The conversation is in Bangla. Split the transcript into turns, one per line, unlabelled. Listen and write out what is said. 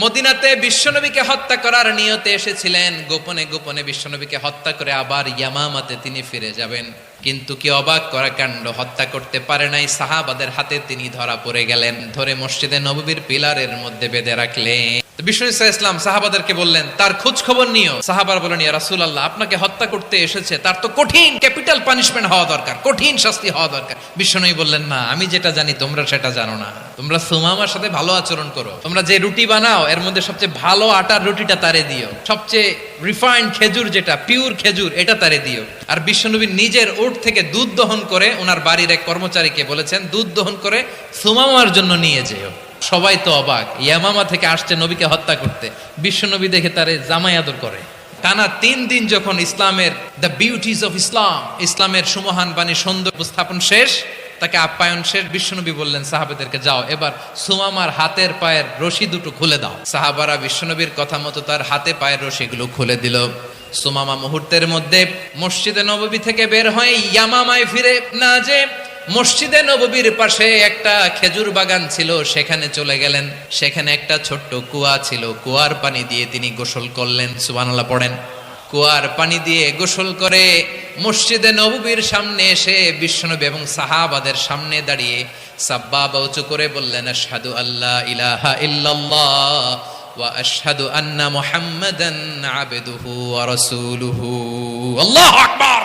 মদিনাতে বিশ্বনবীকে হত্যা করার নিয়তে এসেছিলেন, গোপনে গোপনে বিশ্বনবীকে হত্যা করে আবার ইয়ামামাতে তিনি ফিরে যাবেন। কিন্তু কি অবাক করা কাণ্ড, হত্যা করতে পারে নাই, সাহাবাদের হাতে তিনি ধরা পড়ে গেলেন। ধরে মসজিদে নববীর পিলারের মধ্যে বেঁধে রাখলেন। বিষ্ণু ইসলাম সাহাবাদেরকে বললেন তার খোঁজ খবর নিও। সাহাবারা বলেন ইয়া রাসূলুল্লাহ, আপনাকে হত্যা করতে এসেছে, তার তো কঠিন ক্যাপিটাল পানিশমেন্ট হওয়া দরকার, কঠিন শাস্তি হওয়া দরকার। বিষ্ণু বললেন না, আমি যেটা জানি তোমরা সেটা জানো না। তোমরা সুমামার সাথে ভালো আচরণ করো, তোমরা যে রুটি বানাও এর মধ্যে সবচেয়ে ভালো আটার রুটিটা তারে দিও, সবচেয়ে রিফাইন্ড খেজুর যেটা পিওর খেজুর এটা তারে দিও। আর বিশ্বনবী নিজের উট থেকে দুধ দহন করে ওনার বাড়ির এক কর্মচারীকে বলেছেন দুধ দহন করে সুমামার জন্য নিয়ে যেও। সবাই তো অবাক, ইয়ামামা থেকে আসছে নবীকে হত্যা করতে, বিশ্বনবী দেখে তারে জামাই আদর করে। টানা 3 দিন যখন ইসলামের দ্য বিউটিজ অফ ইসলাম, ইসলামের সুমহান বাণী সৌন্দর্য উপস্থাপন শেষ, তাকে আপ্যায়ন শেষ, বিশ্বনবী বললেন সাহাবাদেরকে যাও এবার সুমামার হাতের পায়ের রশি দুটো খুলে দাও। সাহাবারা বিশ্বনবীর কথা মতো তার হাতে পায়ের রশিগুলো খুলে দিল। সুমামা মুহূর্তের মধ্যে মসজিদে নববী থেকে বের হয়ে ইয়ামামায় ফিরে না যে মসজিদে নববীর পাশে একটা খেজুর বাগান ছিল সেখানে চলে গেলেন। সেখানে একটা ছোট্ট কুয়া ছিল, কুয়ার পানি দিয়ে তিনি গোসল করলেন। সুবহানাল্লাহ পড়েন। কুয়ার পানি দিয়ে গোসল করে মসজিদে নববীর সামনে এসে বিশ্বনবী এবং সাহাবাদের সামনে দাঁড়িয়ে সাব্বাবা উঁচু করে বললেন আশহাদু আল্লা ইলাহা ইল্লাল্লাহ ওয়া আশহাদু আন্না মুহাম্মাদান আবদুহু ওয়া রাসূলুহু। আল্লাহু আকবার।